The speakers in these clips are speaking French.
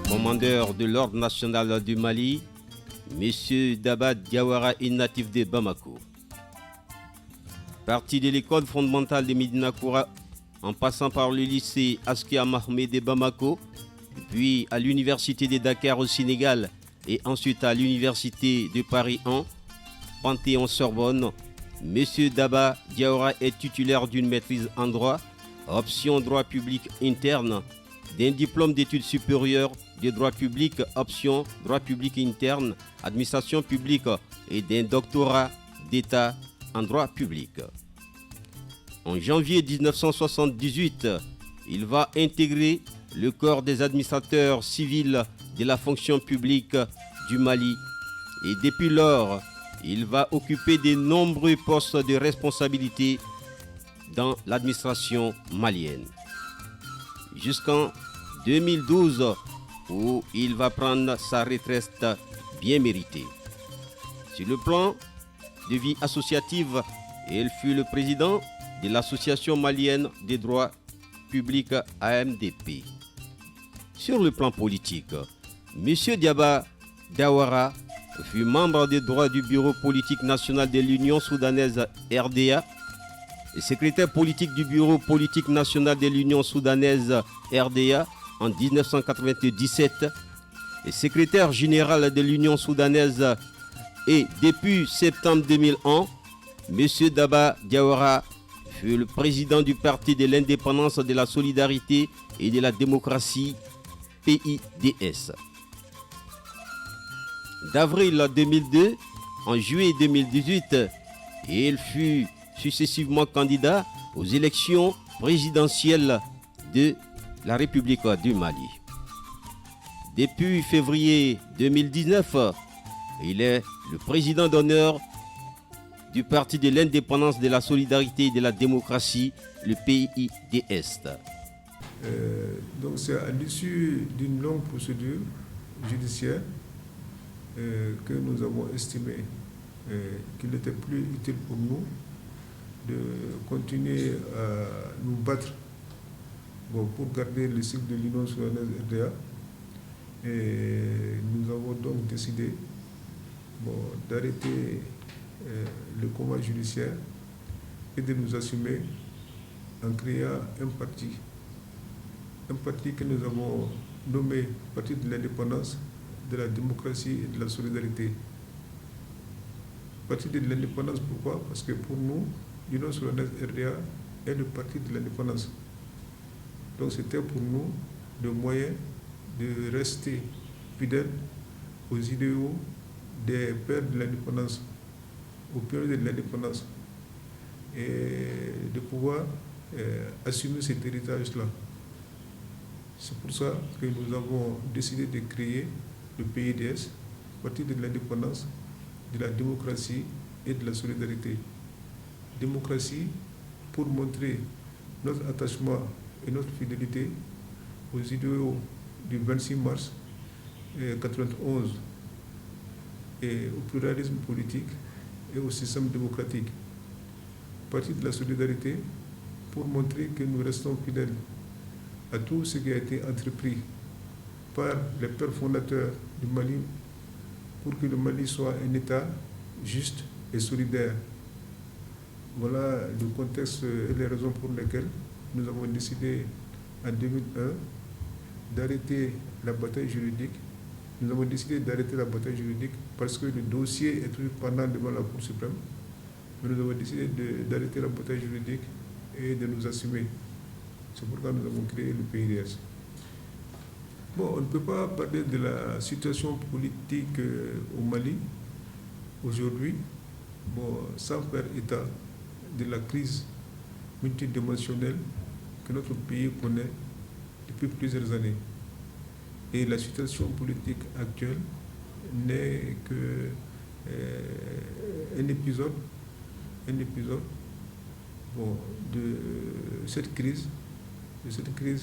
commandeur de l'Ordre national du Mali, M. Daba Diawara est natif de Bamako. Parti de l'école fondamentale de Médina Koura, en passant par le lycée Askia Mahmé de Bamako, puis à l'université de Dakar au Sénégal et ensuite à l'université de Paris 1, Panthéon-Sorbonne, M. Daba Diawara est titulaire d'une maîtrise en droit, option droit public interne, d'un diplôme d'études supérieures de droit public, option droit public interne, administration publique et d'un doctorat d'État en droit public. En janvier 1978, il va intégrer le corps des administrateurs civils de la fonction publique du Mali et depuis lors, il va occuper de nombreux postes de responsabilité dans l'administration malienne. Jusqu'en 2012, où il va prendre sa retraite bien méritée. Sur le plan de vie associative, il fut le président de l'Association malienne des droits publics AMDP. Sur le plan politique, M. Daba Diawara fut membre des droits du Bureau politique national de l'Union soudanaise RDA et secrétaire politique du Bureau politique national de l'Union soudanaise RDA en 1997 et secrétaire général de l'Union soudanaise et depuis septembre 2001, M. Daba Diawara fut le président du Parti de l'indépendance, de la solidarité et de la démocratie, PIDS. D'avril 2002 en juillet 2018, il fut successivement candidat aux élections présidentielles de la République du Mali. Depuis février 2019, il est le président d'honneur du Parti de l'indépendance, de la solidarité et de la démocratie, le PIDS. Donc c'est à l'issue d'une longue procédure judiciaire que nous avons estimé qu'il était plus utile pour nous de continuer à nous battre pour garder le cycle de l'Union soudanaise RDA. Et nous avons donc décidé d'arrêter le combat judiciaire et de nous assumer en créant un parti que nous avons nommé Parti de l'indépendance, de la démocratie et de la solidarité. Parti de l'indépendance, pourquoi? Parce que pour nous, l'Union soudanaise RDA est le parti de l'indépendance. Donc c'était pour nous le moyen de rester fidèles aux idéaux des pères de l'indépendance, aux pionniers de l'indépendance, et de pouvoir assumer cet héritage-là. C'est pour ça que nous avons décidé de créer le PIDS, Parti de l'indépendance, de la démocratie et de la solidarité. Démocratie pour montrer notre attachement et notre fidélité aux idéaux du 26 mars 1991 et au pluralisme politique et au système démocratique. Parti de la solidarité pour montrer que nous restons fidèles à tout ce qui a été entrepris par les pères fondateurs du Mali pour que le Mali soit un État juste et solidaire. Voilà le contexte et les raisons pour lesquelles nous avons décidé en 2001 d'arrêter la bataille juridique. Nous avons décidé d'arrêter la bataille juridique parce que le dossier est toujours pendant devant la Cour suprême. Mais nous avons décidé d'arrêter la bataille juridique et de nous assumer. C'est pourquoi nous avons créé le PIDS. On ne peut pas parler de la situation politique au Mali aujourd'hui sans faire état de la crise multidimensionnelle que notre pays connaît depuis plusieurs années. Et la situation politique actuelle n'est que un épisode de cette crise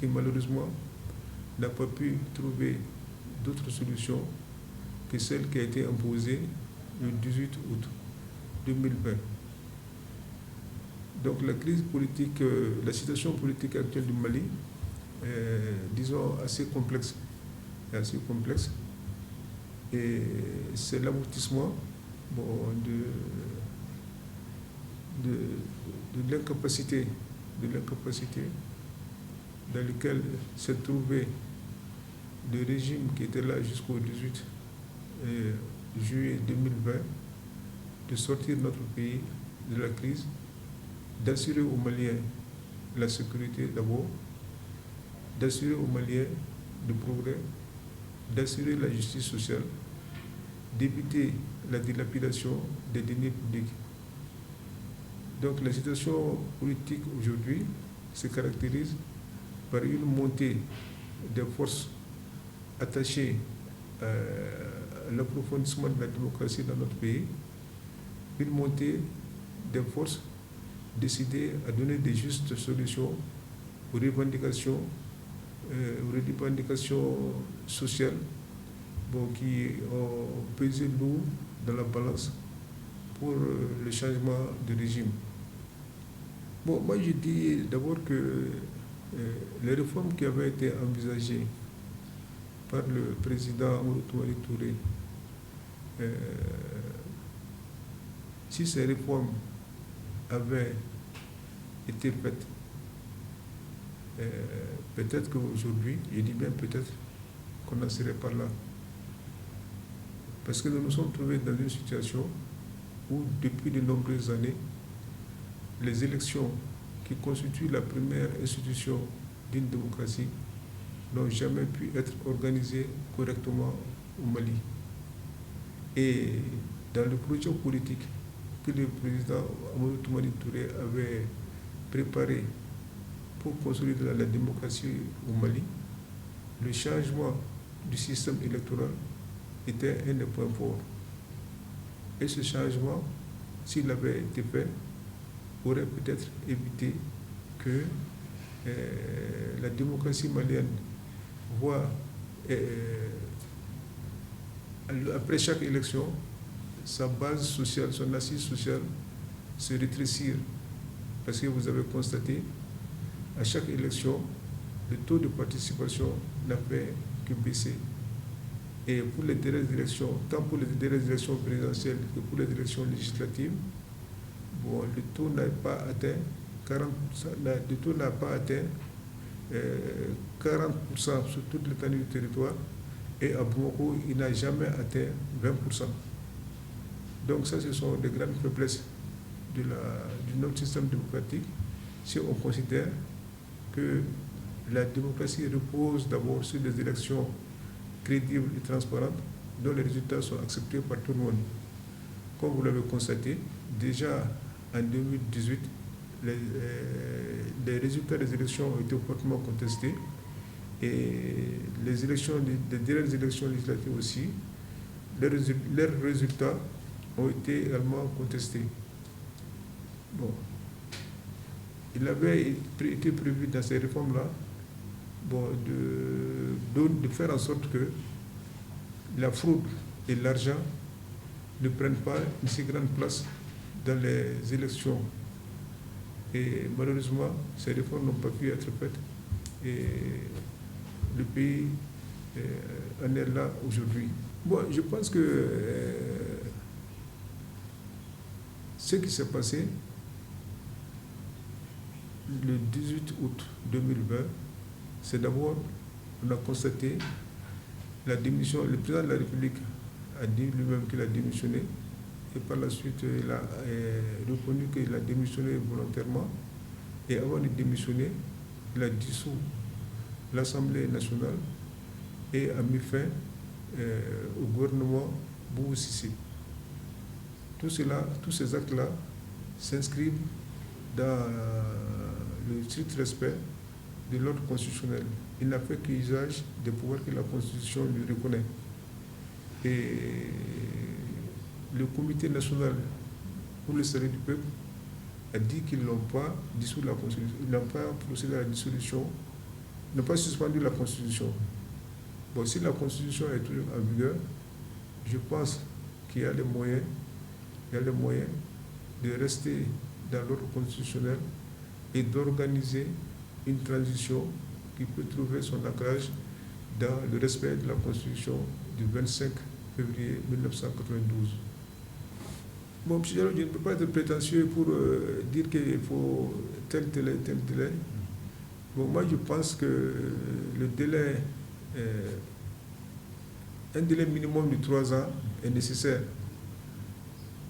qui malheureusement n'a pas pu trouver d'autres solutions que celle qui a été imposée le 18 août 2020. Donc la crise politique, la situation politique actuelle du Mali est, disons, assez complexe. est assez complexe. Et c'est l'aboutissement de l'incapacité dans laquelle s'est trouvé le régime qui était là jusqu'au 18 juillet 2020 de sortir notre pays de la crise, d'assurer aux Maliens la sécurité d'abord, d'assurer aux Maliens le progrès, d'assurer la justice sociale, d'éviter la dilapidation des deniers publics. Donc la situation politique aujourd'hui se caractérise par une montée des forces attachées à l'approfondissement de la démocratie dans notre pays, une montée des forces décidées à donner des justes solutions aux revendications sociales qui ont pesé lourd dans la balance pour le changement de régime. Moi je dis d'abord que les réformes qui avaient été envisagées par le président Amadou Toumani Touré, si ces réformes avaient été faites, peut-être qu'aujourd'hui, je dis bien peut-être, qu'on en serait par là. Parce que nous nous sommes trouvés dans une situation où, depuis de nombreuses années, les élections qui constituent la première institution d'une démocratie n'ont jamais pu être organisées correctement au Mali. Et dans le projet politique que le président Amadou Toumani Touré avait préparé pour consolider la démocratie au Mali, le changement du système électoral était un des points forts. Et ce changement, s'il avait été fait, aurait peut-être évité que la démocratie malienne voit, après chaque élection, sa base sociale, son assise sociale se rétrécir. Parce que vous avez constaté, à chaque élection, le taux de participation n'a fait que baisser. Et pour les dernières élections, tant pour les dernières élections présidentielles que pour les élections législatives, le taux n'a pas atteint 40%, le taux n'a pas atteint 40% sur toute l'étendue du territoire, et à Bamako, il n'a jamais atteint 20%. Donc ça, ce sont des grandes faiblesses de notre système démocratique, si on considère que la démocratie repose d'abord sur des élections crédibles et transparentes, dont les résultats sont acceptés par tout le monde. Comme vous l'avez constaté, déjà en 2018, les résultats des élections ont été fortement contestés, et les dernières élections législatives aussi, leurs résultats ont été également contestés. Il avait été prévu dans ces réformes-là de faire en sorte que la fraude et l'argent ne prennent pas une si grande place dans les élections. Et malheureusement, ces réformes n'ont pas pu être faites. Et le pays en est là aujourd'hui. Je pense que ce qui s'est passé le 18 août 2020, c'est d'abord, on a constaté la démission. Le président de la République a dit lui-même qu'il a démissionné, et par la suite, il a reconnu qu'il a démissionné volontairement. Et avant de démissionner, il a dissous l'Assemblée nationale et a mis fin au gouvernement Boubou Cissé. Tous ces actes-là s'inscrivent dans le strict respect de l'ordre constitutionnel. Il n'a fait qu'usage des pouvoirs que la Constitution lui reconnaît. Et le Comité national pour le salut du peuple a dit qu'ils n'ont pas dissous la Constitution, ils n'ont pas procédé à la dissolution, n'ont pas suspendu la Constitution. Si la Constitution est toujours en vigueur, je pense qu'il y a les moyens de rester dans l'ordre constitutionnel et d'organiser une transition qui peut trouver son ancrage dans le respect de la Constitution du 25 février 1992. Bon, je ne peux pas être prétentieux pour dire qu'il faut tel délai. Bon, moi, je pense que le délai, un délai minimum de 3 ans est nécessaire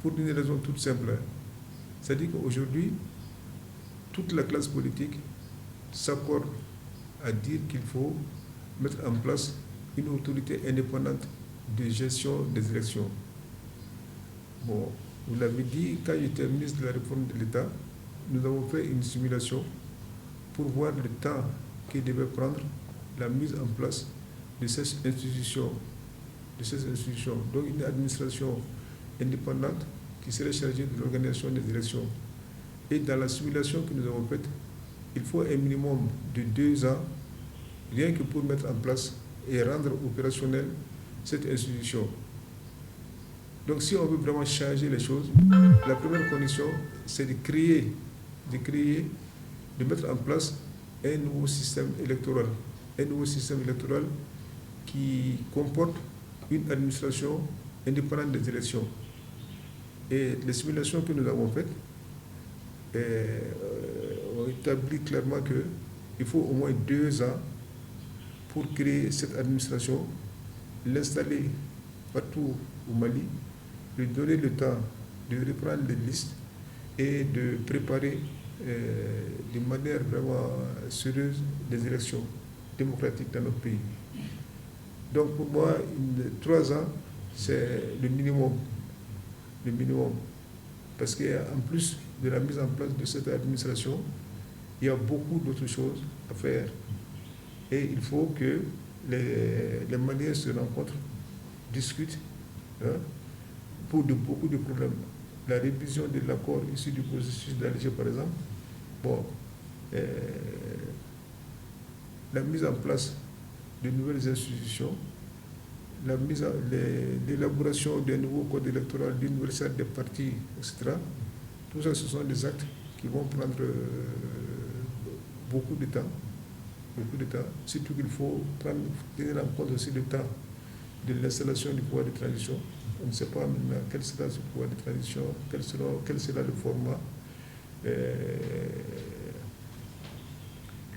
pour une raison toute simple. C'est-à-dire qu'aujourd'hui, toute la classe politique s'accorde à dire qu'il faut mettre en place une autorité indépendante de gestion des élections. Bon, vous l'avez dit, quand j'étais ministre de la réforme de l'État, nous avons fait une simulation pour voir le temps qu'il devait prendre la mise en place de ces institutions. Donc une administration indépendante qui serait chargée de l'organisation des élections. Et dans la simulation que nous avons faite, il faut un minimum de 2 ans, rien que pour mettre en place et rendre opérationnelle cette institution. Donc si on veut vraiment changer les choses, la première condition, c'est de mettre en place un nouveau système électoral. Un nouveau système électoral qui comporte une administration indépendante des élections. Et les simulations que nous avons faites ont établi clairement qu'il faut au moins 2 ans pour créer cette administration, l'installer partout au Mali, lui donner le temps de reprendre les listes et de préparer de manière vraiment sérieuse des élections démocratiques dans notre pays. Donc pour moi, 3 ans, c'est le minimum. Parce qu'en plus de la mise en place de cette administration, il y a beaucoup d'autres choses à faire. Et il faut que les Maliens se rencontrent, discutent pour beaucoup de problèmes. La révision de l'accord issu du processus d'Alger, par exemple, la mise en place de nouvelles institutions, l'élaboration d'un nouveau code électoral, d'une nouvelle charte des partis, etc. Tout ça, ce sont des actes qui vont prendre beaucoup de temps. Surtout qu'il faut tenir en compte aussi le temps de l'installation du pouvoir de transition. On ne sait pas maintenant quel sera ce pouvoir de transition, quel sera le format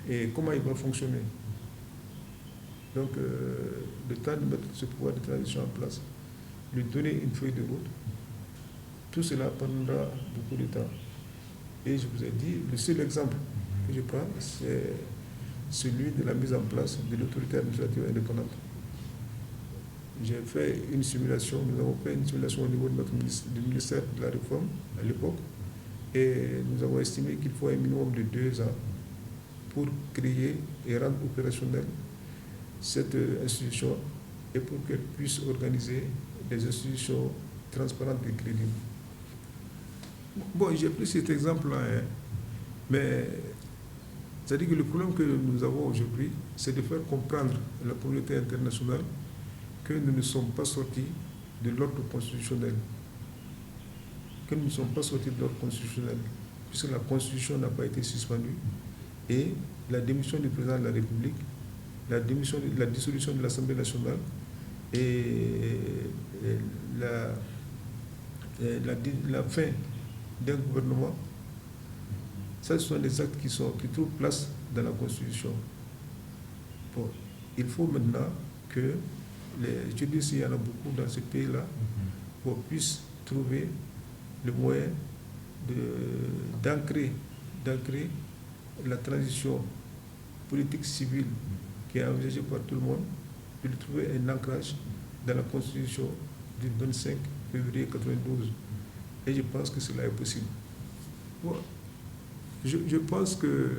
et comment il va fonctionner. Donc, le temps de mettre ce pouvoir de transition en place, lui donner une feuille de route, tout cela prendra beaucoup de temps. Et je vous ai dit, le seul exemple que je prends, c'est celui de la mise en place de l'autorité administrative indépendante. J'ai fait une simulation, nous avons fait une simulation au niveau du ministère de la Réforme à l'époque, et nous avons estimé qu'il faut un minimum de 2 ans pour créer et rendre opérationnelle cette institution et pour qu'elle puisse organiser des institutions transparentes et crédibles. Bon, j'ai pris cet exemple-là, mais c'est-à-dire que le problème que nous avons aujourd'hui, c'est de faire comprendre à la communauté internationale que nous ne sommes pas sortis de l'ordre constitutionnel. Puisque la Constitution n'a pas été suspendue et la démission du président de la République, la dissolution de l'Assemblée nationale et la fin d'un gouvernement, ça, ce sont des actes qui trouvent place dans la Constitution. Bon, il faut maintenant que je dis s'il y en a beaucoup dans ce pays-là, qu'on puisse trouver le moyen d'ancrer la transition politique civile qui est envisagée par tout le monde, de trouver un ancrage dans la Constitution du 25 février 1992. Et je pense que cela est possible. Bon, je pense que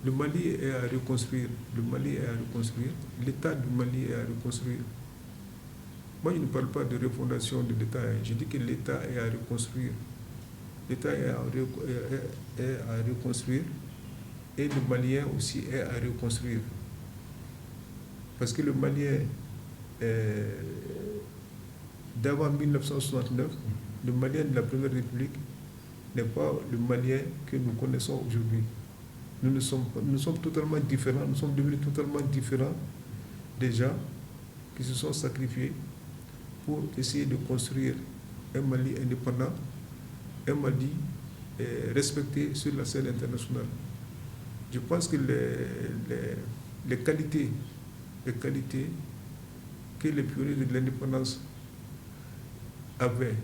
le Mali est à reconstruire. L'État du Mali est à reconstruire. Moi, je ne parle pas de refondation de l'État. Je dis que l'État est à reconstruire. L'État est à reconstruire et le Malien aussi est à reconstruire. Parce que le Malien, d'avant 1969, le Malien de la Première République n'est pas le Malien que nous connaissons aujourd'hui. nous sommes totalement différents, nous sommes devenus totalement différents des gens qui se sont sacrifiés pour essayer de construire un Mali indépendant, un Mali respecté sur la scène internationale. Je pense que les qualités que les pionniers de l'indépendance avaient,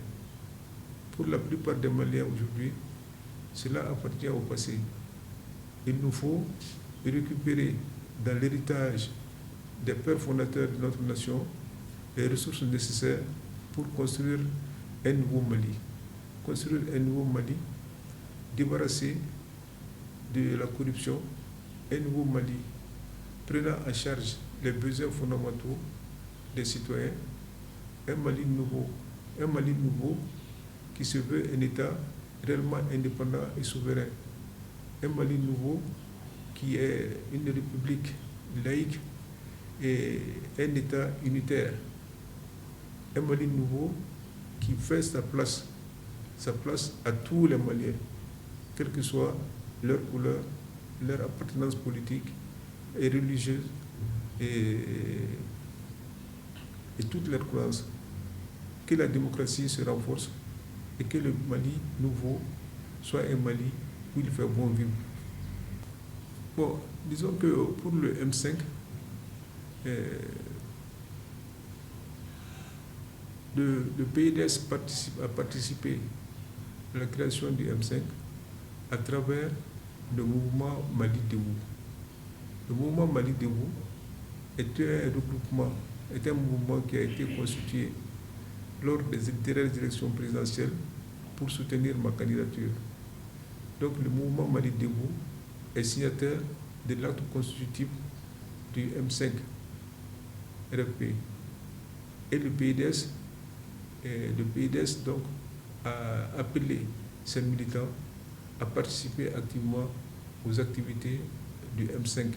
pour la plupart des Maliens aujourd'hui, cela appartient au passé. Il nous faut récupérer dans l'héritage des pères fondateurs de notre nation les ressources nécessaires pour construire un nouveau Mali. Construire un nouveau Mali, débarrassé de la corruption, un nouveau Mali prenant en charge les besoins fondamentaux des citoyens, un Mali nouveau qui se veut un État réellement indépendant et souverain, un Mali nouveau qui est une république laïque et un État unitaire, un Mali nouveau qui fait sa place à tous les Maliens, quelle que soit leur couleur, leur appartenance politique et religieuse et toutes leurs croyances. Que la démocratie se renforce et que le Mali nouveau soit un Mali où il fait bon vivre. Bon, disons que pour le M5, le PDS a participé à la création du M5 à travers le mouvement Mali Debout. Le mouvement Mali Debout était un mouvement qui a été constitué lors des dernières élections présidentielles pour soutenir ma candidature. Donc le mouvement Mali Debout est signataire de l'acte constitutif du M5 RFP. Et le PDS donc, a appelé ses militants à participer activement aux activités du M5.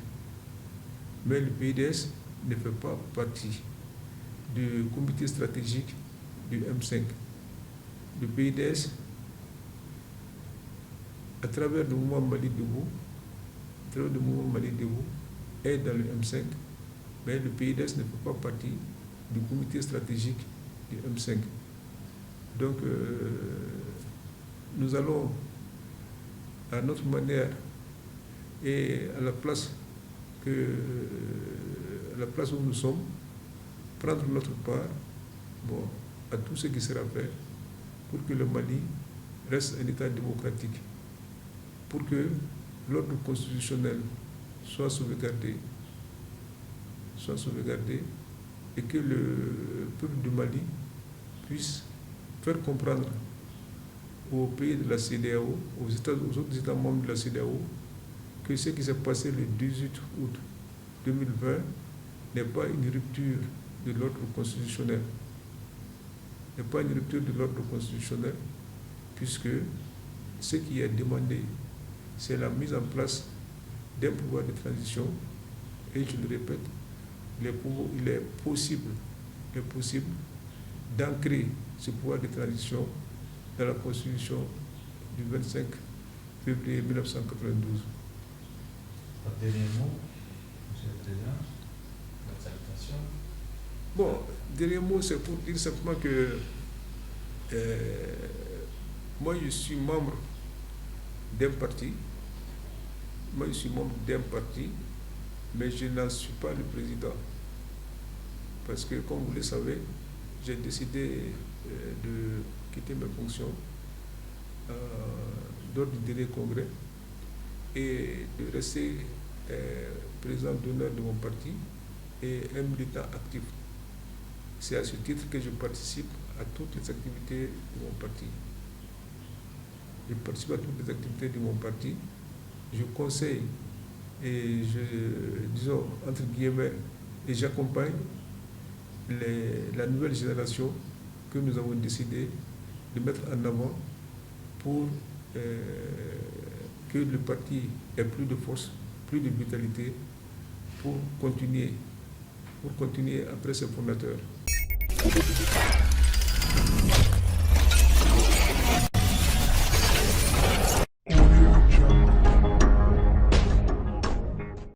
Mais le PDS ne fait pas partie du comité stratégique du M5. Le PDS, à travers le mouvement Mali Debout, est dans le M5, mais le PDS ne fait pas partie du comité stratégique du M5. Donc, nous allons, à notre manière et à la place où nous sommes, prendre notre part à tout ce qui sera fait pour que le Mali reste un État démocratique, pour que l'ordre constitutionnel soit sauvegardé et que le peuple du Mali puisse faire comprendre aux pays de la CEDEAO, aux autres États membres de la CEDEAO, que ce qui s'est passé le 18 août 2020 n'est pas une rupture de l'ordre constitutionnel. Puisque ce qui est demandé, c'est la mise en place d'un pouvoir de transition. Et je le répète, il est possible d'ancrer ce pouvoir de transition dans la Constitution du 25 février 1992. Dernier mot, M. le Président, votre salutation. Bon, dernier mot, c'est pour dire simplement que moi, je suis membre d'un parti. Mais je n'en suis pas le président. Parce que, comme vous le savez, j'ai décidé de quitter mes fonctions lors du dernier congrès et de rester président d'honneur de mon parti et un militant actif. C'est à ce titre que je participe à toutes les activités de mon parti. Je conseille et entre guillemets, et j'accompagne la nouvelle génération que nous avons décidé de mettre en avant pour que le parti ait plus de force, plus de vitalité pour continuer après ses fondateurs.